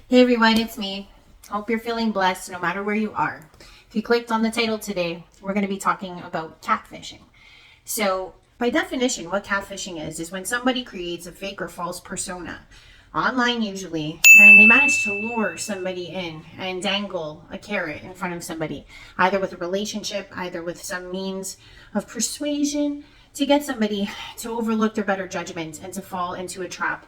Hey everyone, it's me. Hope you're feeling blessed no matter where you are. If you clicked on the title today, we're going to be talking about catfishing. So, by definition, what catfishing is when somebody creates a fake or false persona, online usually, and they manage to lure somebody in and dangle a carrot in front of somebody, either with a relationship, either with some means of persuasion, to get somebody to overlook their better judgment and to fall into a trap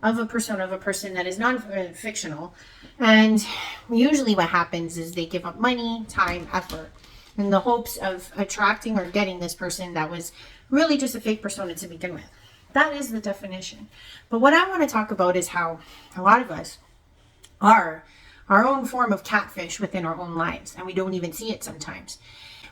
of a persona of a person that is non-fictional. And usually what happens is they give up money, time, effort in the hopes of attracting or getting this person that was really just a fake persona to begin with. That is the definition. But what I want to talk about is how a lot of us are our own form of catfish within our own lives, and we don't even see it sometimes.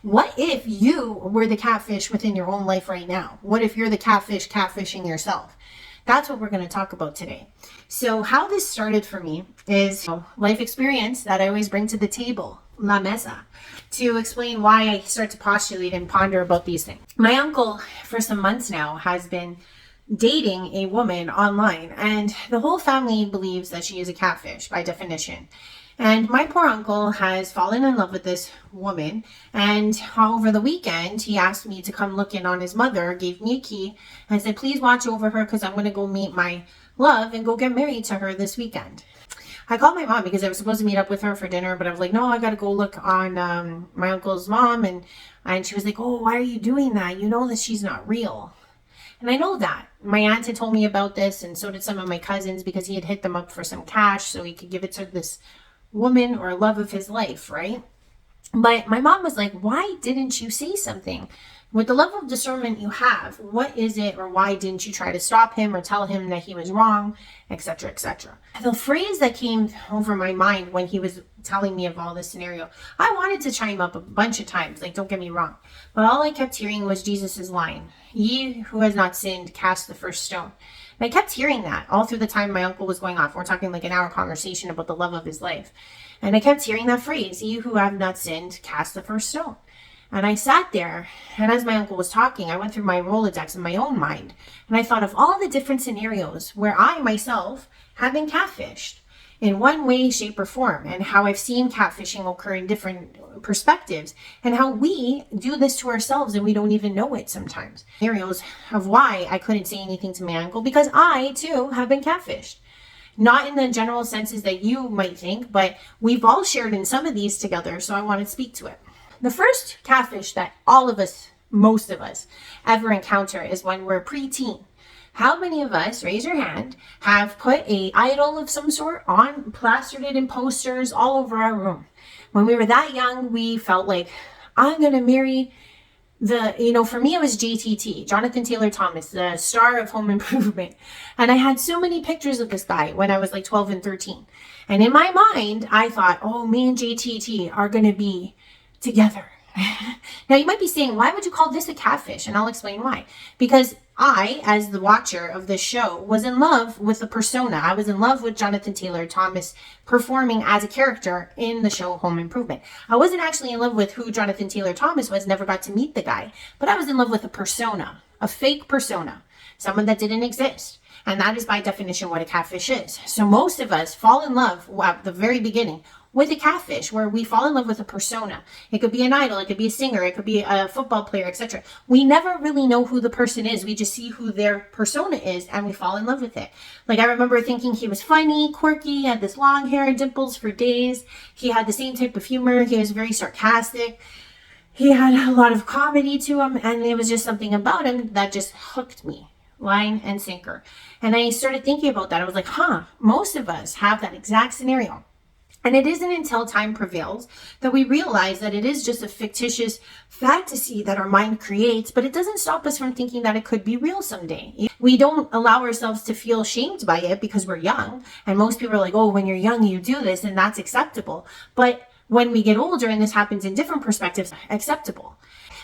What if you were the catfish within your own life right now? What if you're the catfish catfishing yourself? That's what we're going to talk about today. So how this started for me is life experience that I always bring to the table, la mesa, to explain why I start to postulate and ponder about these things. My uncle, for some months now, has been dating a woman online, and the whole family believes that she is a catfish by definition. And my poor uncle has fallen in love with this woman, and over the weekend he asked me to come look in on his mother, gave me a key, and said, please watch over her because I'm going to go meet my love and go get married to her this weekend. I called my mom because I was supposed to meet up with her for dinner, but I was like, no, I got to go look on my uncle's mom. And she was like, oh, why are you doing that? You know that she's not real. And I know that. My aunt had told me about this, and so did some of my cousins, because he had hit them up for some cash so he could give it to this woman or love of his life, right? But my mom was like, why didn't you say something? With the level of discernment you have, what is it, or why didn't you try to stop him or tell him that he was wrong, etc., etc.? The phrase that came over my mind when he was telling me of all this scenario, I wanted to chime up a bunch of times, like, don't get me wrong, but all I kept hearing was Jesus's line, ye who has not sinned, cast the first stone. And I kept hearing that all through the time my uncle was going off. We're talking like an hour conversation about the love of his life. And I kept hearing that phrase, ye who have not sinned, cast the first stone. And I sat there, and as my uncle was talking, I went through my Rolodex in my own mind. And I thought of all the different scenarios where I myself have been catfished in one way, shape, or form, and how I've seen catfishing occur in different perspectives, and how we do this to ourselves and we don't even know it sometimes. Scenarios of why I couldn't say anything to my uncle, because I too have been catfished. Not in the general senses that you might think, but we've all shared in some of these together, so I want to speak to it. The first catfish that all of us, most of us, ever encounter is when we're preteen. How many of us, raise your hand, have put a idol of some sort on, plastered it in posters all over our room? When we were that young, we felt like, I'm going to marry for me it was JTT, Jonathan Taylor Thomas, the star of Home Improvement. And I had so many pictures of this guy when I was like 12 and 13. And in my mind, I thought, oh, me and JTT are going to be together. Now you might be saying, why would you call this a catfish? And I'll explain why. Because I, as the watcher of this show, was in love with the persona. I was in love with Jonathan Taylor Thomas performing as a character in the show Home Improvement. I wasn't actually in love with who Jonathan Taylor Thomas was, never got to meet the guy, but I was in love with a persona, a fake persona, someone that didn't exist. And that is by definition what a catfish is. So most of us fall in love at the very beginning with a catfish, where we fall in love with a persona. It could be an idol, it could be a singer, it could be a football player, etc. We never really know who the person is. We just see who their persona is and we fall in love with it. Like, I remember thinking he was funny, quirky, had this long hair and dimples for days. He had the same type of humor. He was very sarcastic. He had a lot of comedy to him, and there was just something about him that just hooked me, line and sinker. And I started thinking about that. I was like, most of us have that exact scenario. And it isn't until time prevails that we realize that it is just a fictitious fantasy that our mind creates, but it doesn't stop us from thinking that it could be real someday. We don't allow ourselves to feel shamed by it because we're young. And most people are like, oh, when you're young, you do this and that's acceptable. But when we get older, and this happens in different perspectives, acceptable.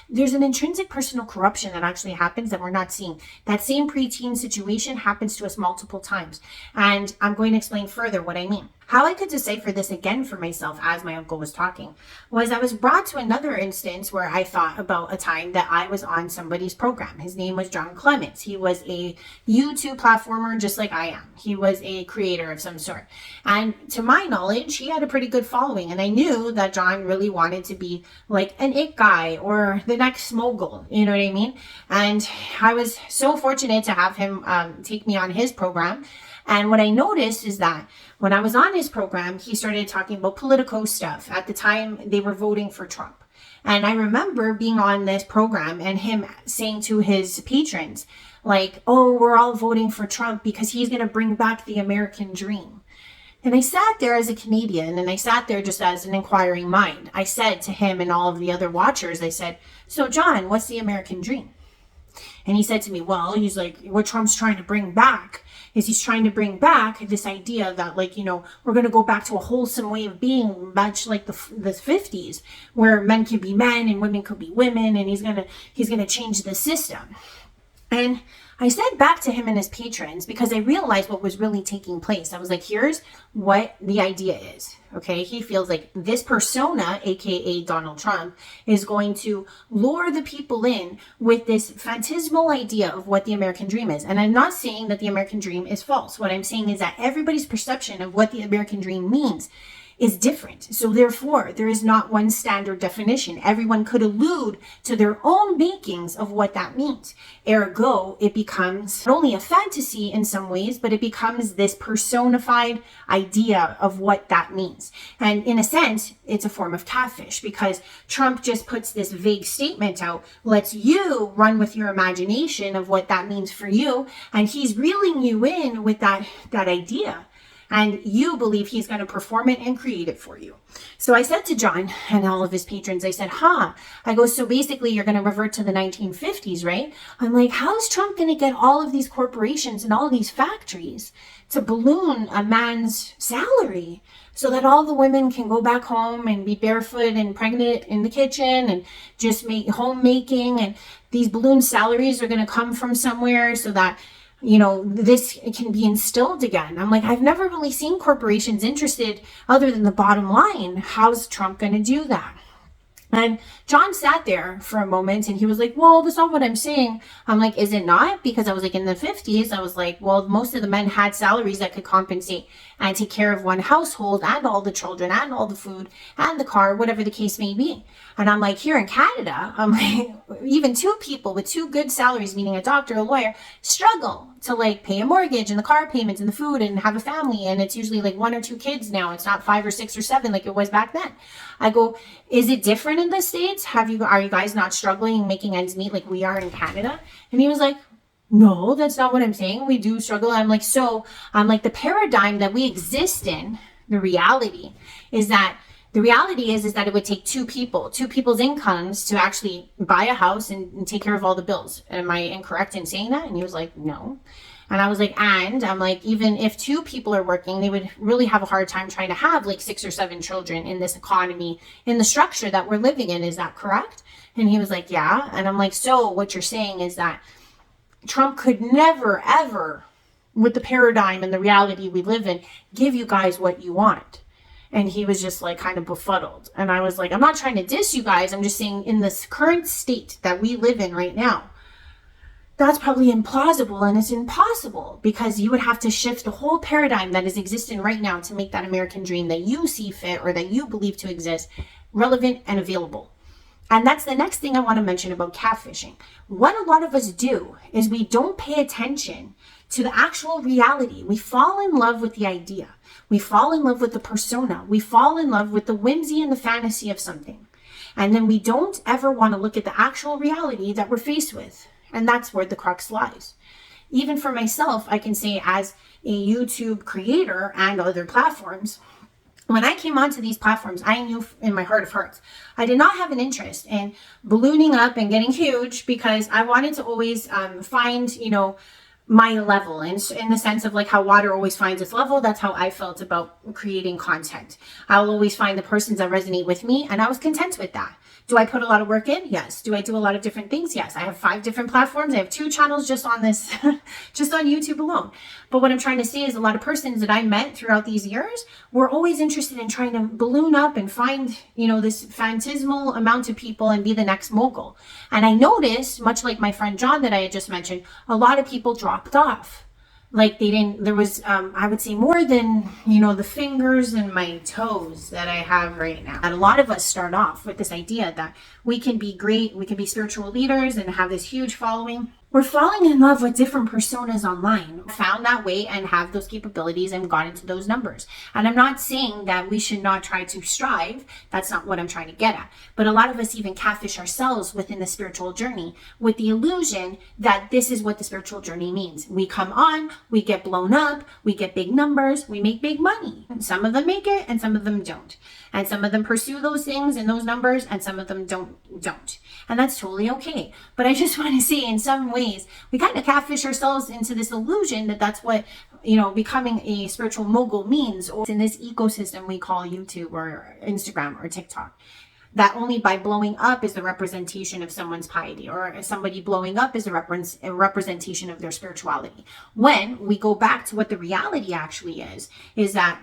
there's an intrinsic personal corruption that actually happens that we're not seeing. That same preteen situation happens to us multiple times. And I'm going to explain further what I mean. How I could decipher this again for myself as my uncle was talking was I was brought to another instance where I thought about a time that I was on somebody's program. His name was John Clements. He was a YouTube platformer just like I am. He was a creator of some sort. And to my knowledge, he had a pretty good following. And I knew that John really wanted to be like an it guy or the next mogul. You know what I mean? And I was so fortunate to have him take me on his program. And what I noticed is that when I was on his program, he started talking about political stuff. At the time, they were voting for Trump. And I remember being on this program and him saying to his patrons, like, oh, we're all voting for Trump because he's going to bring back the American dream. And I sat there as a Canadian, and I sat there just as an inquiring mind. I said to him and all of the other watchers, I said, so John, what's the American dream? And he said to me, well, he's like, what Trump's trying to bring back is he's trying to bring back this idea that, like, you know, we're going to go back to a wholesome way of being, much like the 50s, where men could be men and women could be women, and he's going to change the system. And I said back to him and his patrons, because I realized what was really taking place. I was like, here's what the idea is. Okay. He feels like this persona, aka Donald Trump, is going to lure the people in with this phantasmal idea of what the American dream is. And I'm not saying that the American dream is false. What I'm saying is that everybody's perception of what the American dream means is different. So therefore, there is not one standard definition. Everyone could allude to their own makings of what that means. Ergo, it becomes not only a fantasy in some ways, but it becomes this personified idea of what that means. And in a sense, it's a form of catfish, because Trump just puts this vague statement out, lets you run with your imagination of what that means for you, and he's reeling you in with that idea. And you believe he's going to perform it and create it for you. So I said to John and all of his patrons, I said, I go, so basically you're going to revert to the 1950s, right? I'm like, how's Trump going to get all of these corporations and all these factories to balloon a man's salary so that all the women can go back home and be barefoot and pregnant in the kitchen and just make homemaking? And these balloon salaries are going to come from somewhere so that, you know, this can be instilled again. I'm like, I've never really seen corporations interested other than the bottom line. How's Trump going to do that? And John sat there for a moment and he was like, well, that's not what I'm saying. I'm like, is it not? Because I was like, in the 50s, I was like, well, most of the men had salaries that could compensate and take care of one household and all the children and all the food and the car, whatever the case may be. And I'm like, here in Canada, I'm like, even two people with two good salaries, meaning a doctor, a lawyer, struggle to like pay a mortgage and the car payments and the food and have a family. And it's usually like 1 or 2 kids now. It's not 5 or 6 or 7 like it was back then. I go, is it different in the States? Are you guys not struggling making ends meet like we are in Canada? And he was like, no, that's not what I'm saying. We do struggle. I'm like, the paradigm that we exist in, the reality is that it would take two people's incomes to actually buy a house and take care of all the bills. Am I incorrect in saying that? And he was like, no. And I was like, and I'm like, even if 2 people are working, they would really have a hard time trying to have like 6 or 7 children in this economy, in the structure that we're living in. Is that correct? And he was like, yeah. And I'm like, so what you're saying is that Trump could never, ever, with the paradigm and the reality we live in, give you guys what you want. And he was just like kind of befuddled. And I was like, I'm not trying to diss you guys. I'm just saying in this current state that we live in right now, that's probably implausible and it's impossible, because you would have to shift the whole paradigm that is existing right now to make that American dream that you see fit or that you believe to exist relevant and available. And that's the next thing I want to mention about catfishing. What a lot of us do is we don't pay attention to the actual reality. We fall in love with the idea. We fall in love with the persona. We fall in love with the whimsy and the fantasy of something. And then we don't ever want to look at the actual reality that we're faced with. And that's where the crux lies. Even for myself, I can say as a YouTube creator and other platforms, when I came onto these platforms, I knew in my heart of hearts, I did not have an interest in ballooning up and getting huge, because I wanted to always find, my level, and in the sense of like how water always finds its level, that's how I felt about creating content. I'll always find the persons that resonate with me, and I was content with that. Do I put a lot of work in? Yes. Do I do a lot of different things? Yes. I have 5 different platforms. I have 2 channels just on this, just on YouTube alone. But what I'm trying to say is a lot of persons that I met throughout these years were always interested in trying to balloon up and find, this phantasmal amount of people and be the next mogul. And I noticed, much like my friend John that I had just mentioned, a lot of people dropped off. Like there was, I would say more than, the fingers and my toes that I have right now. And a lot of us start off with this idea that we can be great, we can be spiritual leaders and have this huge following. We're falling in love with different personas online, found that way and have those capabilities and got into those numbers. And I'm not saying that we should not try to strive. That's not what I'm trying to get at. But a lot of us even catfish ourselves within the spiritual journey with the illusion that this is what the spiritual journey means. We come on, we get blown up, we get big numbers, we make big money. And some of them make it and some of them don't. And some of them pursue those things and those numbers and some of them don't. And that's totally okay. But I just want to say in some ways, we kind of catfish ourselves into this illusion that that's what, becoming a spiritual mogul means, or in this ecosystem we call YouTube or Instagram or TikTok. That only by blowing up is the representation of someone's piety, or somebody blowing up is a representation of their spirituality. When we go back to what the reality actually is that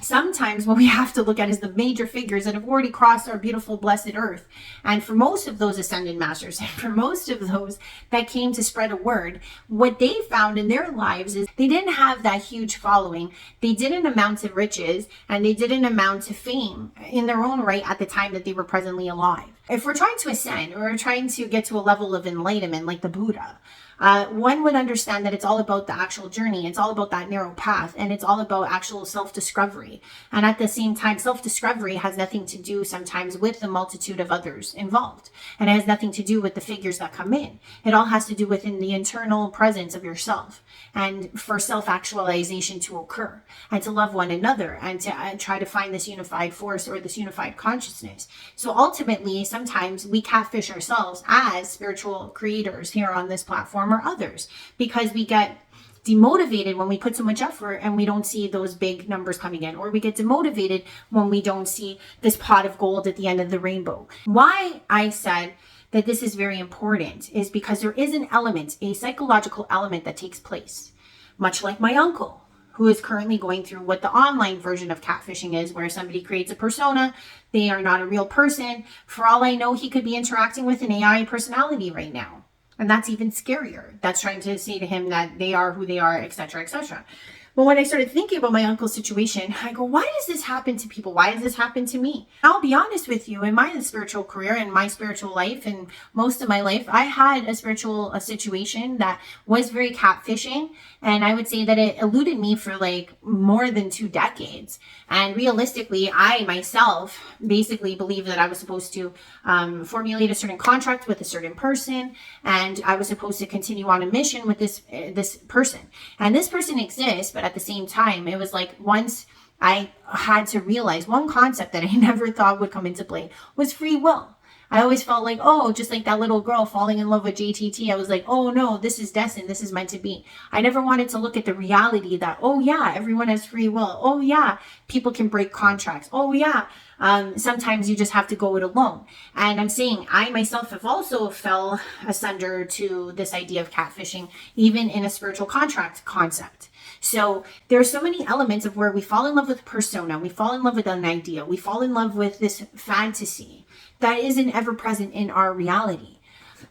sometimes what we have to look at is the major figures that have already crossed our beautiful blessed earth. And for most of those ascended masters, and for most of those that came to spread a word, what they found in their lives is they didn't have that huge following. They didn't amount to riches, and they didn't amount to fame in their own right at the time that they were presently alive. If we're trying to ascend, or we're trying to get to a level of enlightenment like the Buddha, one would understand that it's all about the actual journey. It's all about that narrow path, and it's all about actual self-discovery. And at the same time, self-discovery has nothing to do sometimes with the multitude of others involved. And it has nothing to do with the figures that come in. It all has to do within the internal presence of yourself, and for self-actualization to occur, and to love one another, and to try to find this unified force or this unified consciousness. So ultimately, sometimes we catfish ourselves as spiritual creators here on this platform or others, because we get demotivated when we put so much effort and we don't see those big numbers coming in, or we get demotivated when we don't see this pot of gold at the end of the rainbow. Why I said that this is very important is because there is an element, a psychological element that takes place, much like my uncle, who is currently going through what the online version of catfishing is, where somebody creates a persona. They are not a real person. For all I know, he could be interacting with an AI personality right now. And that's even scarier. That's trying to say to him that they are who they are, etc., etc. But when I started thinking about my uncle's situation, I go, why does this happen to people? Why does this happen to me? I'll be honest with you, in my spiritual career and my spiritual life and most of my life, I had a situation that was very catfishing. And I would say that it eluded me for like more than 2 decades. And realistically, I myself basically believed that I was supposed to formulate a certain contract with a certain person. And I was supposed to continue on a mission with this person. And this person exists, but at the same time, it was like once I had to realize one concept that I never thought would come into play was free will. I always felt like, oh, just like that little girl falling in love with JTT. I was like, oh no, this is destined. This is meant to be. I never wanted to look at the reality that, oh yeah, everyone has free will. Oh yeah, people can break contracts. Oh yeah, sometimes you just have to go it alone. And I'm saying I myself have also fell asunder to this idea of catfishing, even in a spiritual contract concept. So there are so many elements of where we fall in love with persona, we fall in love with an idea, we fall in love with this fantasy that isn't ever present in our reality.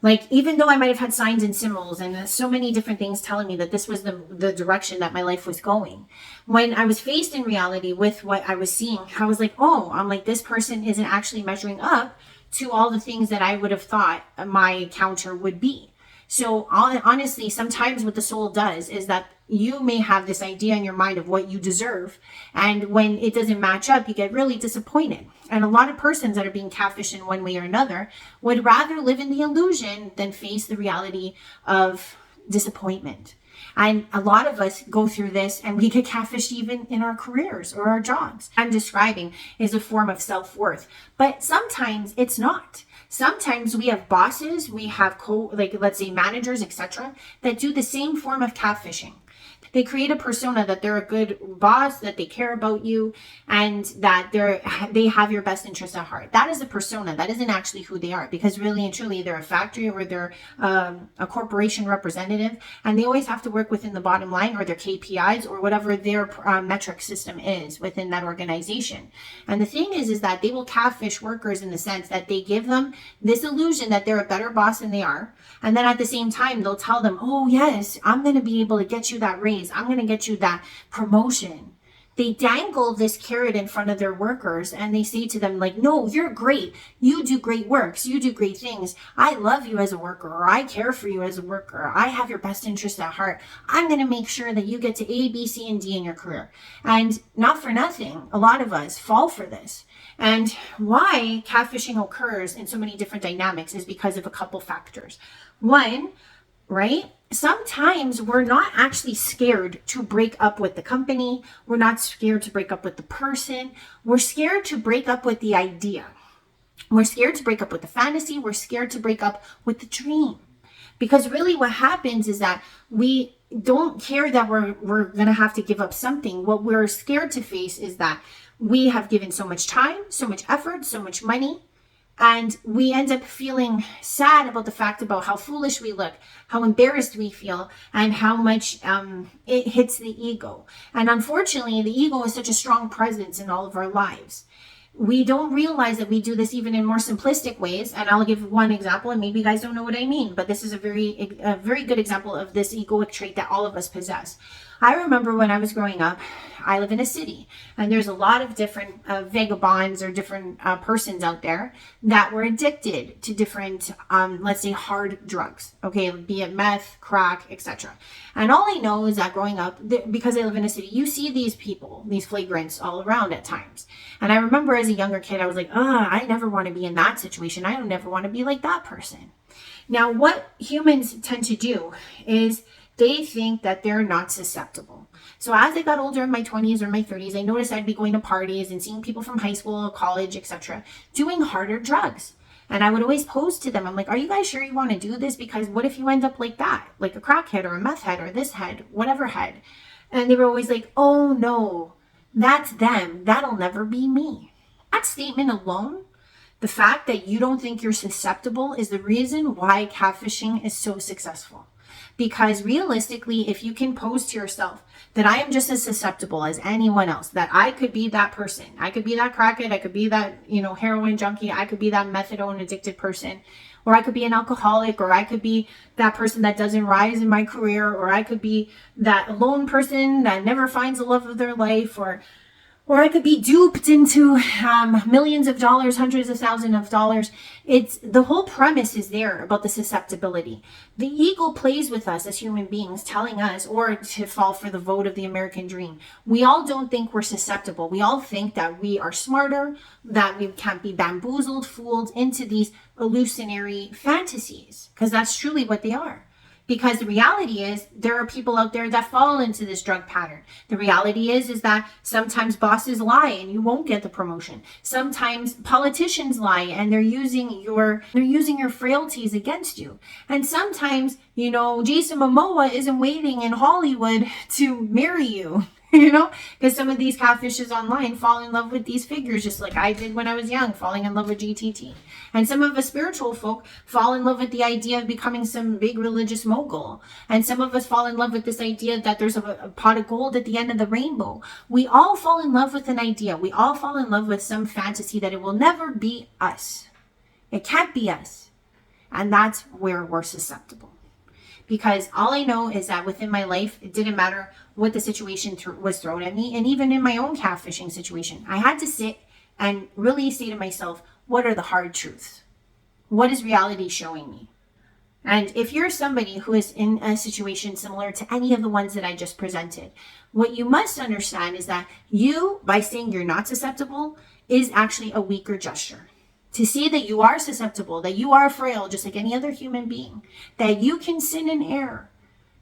Like, even though I might have had signs and symbols and so many different things telling me that this was the direction that my life was going, when I was faced in reality with what I was seeing, I was like, oh, I'm like, this person isn't actually measuring up to all the things that I would have thought my counter would be. So honestly, sometimes what the soul does is that you may have this idea in your mind of what you deserve. And when it doesn't match up, you get really disappointed. And a lot of persons that are being catfished in one way or another would rather live in the illusion than face the reality of disappointment. And a lot of us go through this and we get catfished even in our careers or our jobs. I'm describing is a form of self-worth, but sometimes it's not. Sometimes we have bosses, we have let's say managers, etc., that do the same form of catfishing. They create a persona that they're a good boss, that they care about you, and that they have your best interest at heart. That is a persona. That isn't actually who they are, because really and truly they're a factory or they're a corporation representative, and they always have to work within the bottom line or their KPIs or whatever their metric system is within that organization. And the thing is that they will catfish workers in the sense that they give them this illusion that they're a better boss than they are. And then at the same time, they'll tell them, oh yes, I'm going to be able to get you that raise. I'm going to get you that promotion. They dangle this carrot in front of their workers and they say to them like, no, you're great. You do great works. You do great things. I love you as a worker, or I care for you as a worker. I have your best interest at heart. I'm going to make sure that you get to A, B, C, and D in your career. And not for nothing, a lot of us fall for this. And why catfishing occurs in so many different dynamics is because of a couple factors. One, right? Sometimes we're not actually scared to break up with the company. We're not scared to break up with the person. We're scared to break up with the idea. We're scared to break up with the fantasy. We're scared to break up with the dream. Because really what happens is that we don't care that we're going to have to give up something. What we're scared to face is that we have given so much time, so much effort, so much money, and we end up feeling sad about the fact about how foolish we look, how embarrassed we feel, and how much it hits the ego. And unfortunately, the ego is such a strong presence in all of our lives. We don't realize that we do this even in more simplistic ways. And I'll give one example, and maybe you guys don't know what I mean, but this is a very good example of this egoic trait that all of us possess. I remember when I was growing up, I live in a city, and there's a lot of different vagabonds or different persons out there that were addicted to different, let's say, hard drugs, okay, be it meth, crack, etc. And all I know is that growing up, because I live in a city, you see these people, these flagrants all around at times. And I remember as a younger kid, I was like, I never want to be in that situation. I don't never want to be like that person. Now, what humans tend to do is they think that they're not susceptible. So as I got older in my 20s or my 30s, I noticed I'd be going to parties and seeing people from high school, college, etc., doing harder drugs. And I would always pose to them, I'm like, are you guys sure you want to do this? Because what if you end up like that? Like a crackhead or a meth head or this head, whatever head. And they were always like, oh no, that's them. That'll never be me. That statement alone, the fact that you don't think you're susceptible, is the reason why catfishing is so successful. Because realistically, if you can pose to yourself that I am just as susceptible as anyone else, that I could be that person, I could be that crackhead, I could be that, heroin junkie, I could be that methadone addicted person, or I could be an alcoholic, or I could be that person that doesn't rise in my career, or I could be that lone person that never finds the love of their life, or I could be duped into millions of dollars, hundreds of thousands of dollars. It's the whole premise is there about the susceptibility. The ego plays with us as human beings, telling us, or to fall for the vote of the American dream, we all don't think we're susceptible. We all think that we are smarter, that we can't be bamboozled, fooled into these illusionary fantasies, because that's truly what they are. Because the reality is there are people out there that fall into this drug pattern. The reality is that sometimes bosses lie and you won't get the promotion. Sometimes politicians lie and they're using your frailties against you. And sometimes, Jason Momoa isn't waiting in Hollywood to marry you. Because some of these catfishes online fall in love with these figures, just like I did when I was young, falling in love with GTT. And some of us spiritual folk fall in love with the idea of becoming some big religious mogul. And some of us fall in love with this idea that there's a pot of gold at the end of the rainbow. We all fall in love with an idea. We all fall in love with some fantasy that it will never be us. It can't be us. And that's where we're susceptible. Because all I know is that within my life, it didn't matter what the situation was thrown at me. And even in my own catfishing situation, I had to sit and really say to myself, what are the hard truths? What is reality showing me? And if you're somebody who is in a situation similar to any of the ones that I just presented, what you must understand is that you, by saying you're not susceptible, is actually a weaker gesture. To see that you are susceptible, that you are frail, just like any other human being, that you can sin and err.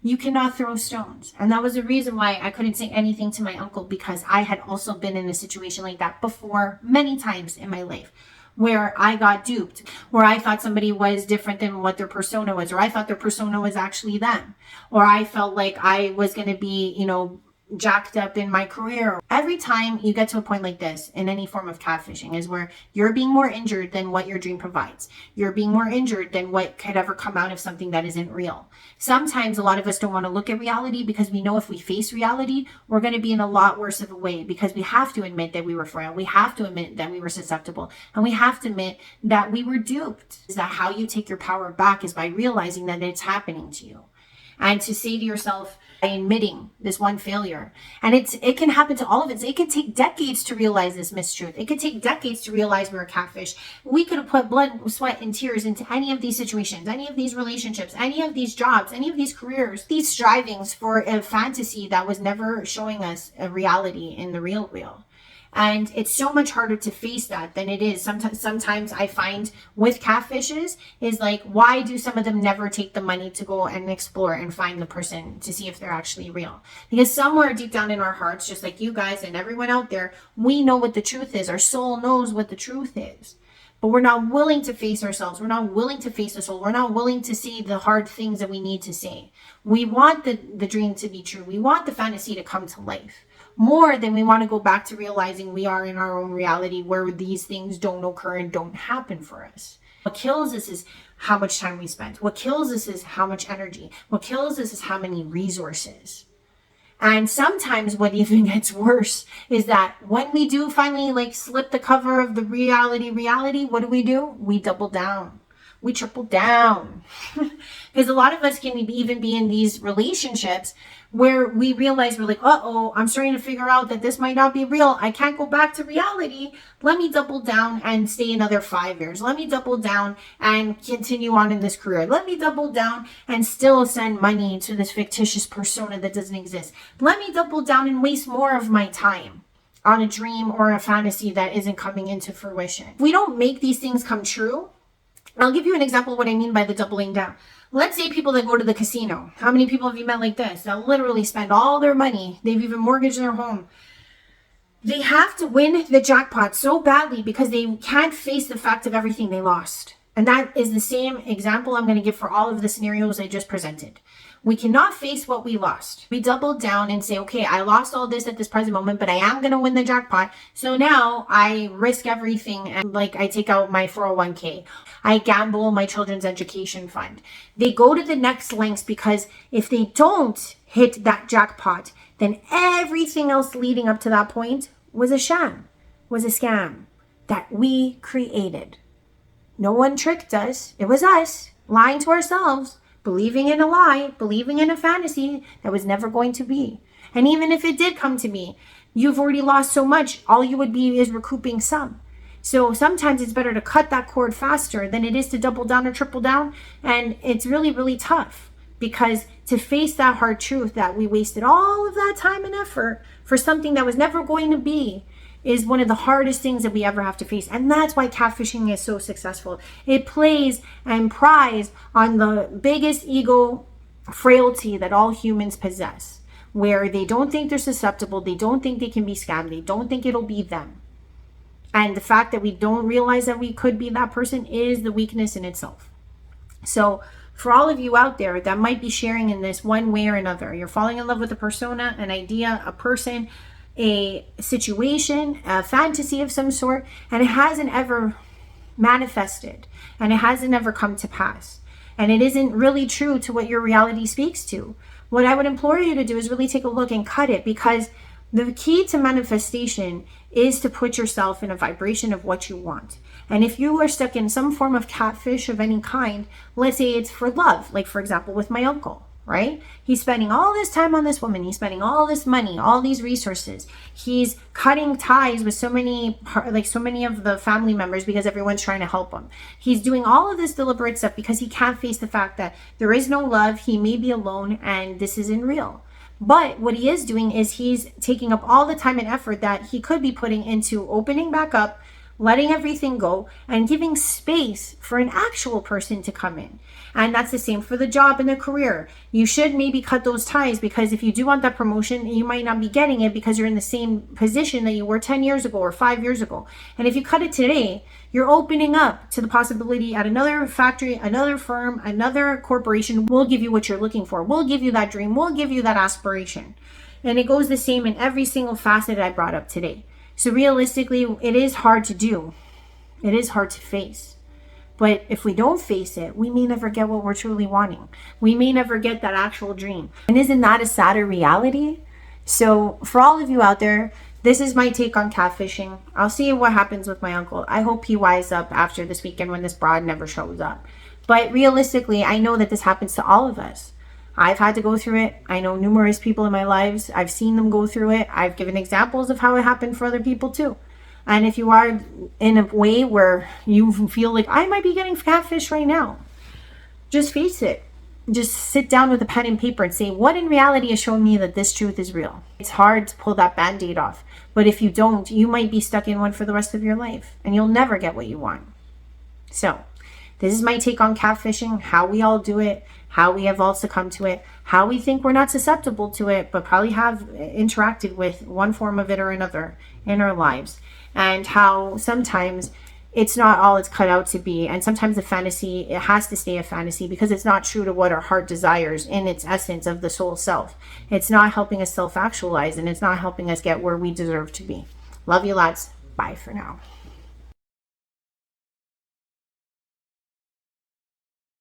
You cannot throw stones. And that was the reason why I couldn't say anything to my uncle, because I had also been in a situation like that before many times in my life, where I got duped, where I thought somebody was different than what their persona was, or I thought their persona was actually them, or I felt like I was going to be, jacked up in my career. Every time you get to a point like this in any form of catfishing is where you're being more injured than what your dream provides. You're being more injured than what could ever come out of something that isn't real. Sometimes a lot of us don't want to look at reality because we know if we face reality, we're going to be in a lot worse of a way, because we have to admit that we were frail. We have to admit that we were susceptible, and we have to admit that we were duped. Is that how you take your power back? Is by realizing that it's happening to you. And to say to yourself, by admitting this one failure, and it can happen to all of us. It can take decades to realize this mistruth. It could take decades to realize we're a catfish. We could have put blood, sweat, and tears into any of these situations, any of these relationships, any of these jobs, any of these careers, these strivings for a fantasy that was never showing us a reality in the real. And it's so much harder to face that than it is. Sometimes I find with catfishes is like, why do some of them never take the money to go and explore and find the person to see if they're actually real? Because somewhere deep down in our hearts, just like you guys and everyone out there, we know what the truth is. Our soul knows what the truth is. But we're not willing to face ourselves. We're not willing to face the soul. We're not willing to see the hard things that we need to say. We want the dream to be true. We want the fantasy to come to life. More than we want to go back to realizing we are in our own reality where these things don't occur and don't happen for us. What kills us is how much time we spent. What kills us is how much energy. What kills us is how many resources. And sometimes what even gets worse is that when we do finally slip the cover of the reality, what do? We double down. We triple down. Because a lot of us can even be in these relationships where we realize we're like, I'm starting to figure out that this might not be real. I can't go back to reality. Let me double down and stay another 5 years. Let me double down and continue on in this career. Let me double down and still send money to this fictitious persona that doesn't exist. Let me double down and waste more of my time on a dream or a fantasy that isn't coming into fruition. If we don't make these things come true, I'll give you an example of what I mean by the doubling down. Let's say people that go to the casino. How many people have you met like this? That literally spend all their money. They've even mortgaged their home. They have to win the jackpot so badly because they can't face the fact of everything they lost. And that is the same example I'm going to give for all of the scenarios I just presented. We cannot face what we lost. We double down and say, okay, I lost all this at this present moment, but I am going to win the jackpot. So now I risk everything, and I take out my 401k. I gamble my children's education fund. They go to the next lengths because if they don't hit that jackpot, then everything else leading up to that point was a sham, was a scam that we created. No one tricked us. It was us lying to ourselves, believing in a lie, believing in a fantasy that was never going to be. And even if it did come to be, you've already lost so much, all you would be is recouping some. So sometimes it's better to cut that cord faster than it is to double down or triple down. And it's really, really tough, because to face that hard truth that we wasted all of that time and effort for something that was never going to be is one of the hardest things that we ever have to face. And that's why catfishing is so successful. It plays and preys on the biggest ego frailty that all humans possess, where they don't think they're susceptible, they don't think they can be scammed, they don't think it'll be them. And the fact that we don't realize that we could be that person is the weakness in itself. So for all of you out there that might be sharing in this one way or another, you're falling in love with a persona, an idea, a person, a situation, a fantasy of some sort, and it hasn't ever manifested, and it hasn't ever come to pass, and it isn't really true to what your reality speaks to. What I would implore you to do is really take a look and cut it, because the key to manifestation is to put yourself in a vibration of what you want. And if you are stuck in some form of catfish of any kind, let's say it's for love, like for example with my uncle, right? He's spending all this time on this woman. He's spending all this money, all these resources. He's cutting ties with so many of the family members because everyone's trying to help him. He's doing all of this deliberate stuff because he can't face the fact that there is no love. He may be alone and this isn't real. But what he is doing is he's taking up all the time and effort that he could be putting into opening back up, letting everything go and giving space for an actual person to come in. And that's the same for the job and the career. You should maybe cut those ties, because if you do want that promotion, you might not be getting it because you're in the same position that you were 10 years ago or 5 years ago. And if you cut it today, you're opening up to the possibility at another factory, another firm, another corporation will give you what you're looking for. We'll give you that dream. We'll give you that aspiration. And it goes the same in every single facet I brought up today. So realistically, it is hard to do. It is hard to face. But if we don't face it, we may never get what we're truly wanting. We may never get that actual dream. And isn't that a sadder reality? So for all of you out there, this is my take on catfishing. I'll see what happens with my uncle. I hope he wise up after this weekend when this broad never shows up. But realistically, I know that this happens to all of us. I've had to go through it. I know numerous people in my lives. I've seen them go through it. I've given examples of how it happened for other people too. And if you are in a way where you feel like I might be getting catfish right now, just face it. Just sit down with a pen and paper and say, what in reality has shown me that this truth is real? It's hard to pull that band-aid off. But if you don't, you might be stuck in one for the rest of your life and you'll never get what you want. So this is my take on catfishing, how we all do it, how we have all succumbed to it, how we think we're not susceptible to it, but probably have interacted with one form of it or another in our lives. And how sometimes it's not all it's cut out to be. And sometimes the fantasy, it has to stay a fantasy because it's not true to what our heart desires in its essence of the soul self. It's not helping us self-actualize, and it's not helping us get where we deserve to be. Love you lots. Bye for now.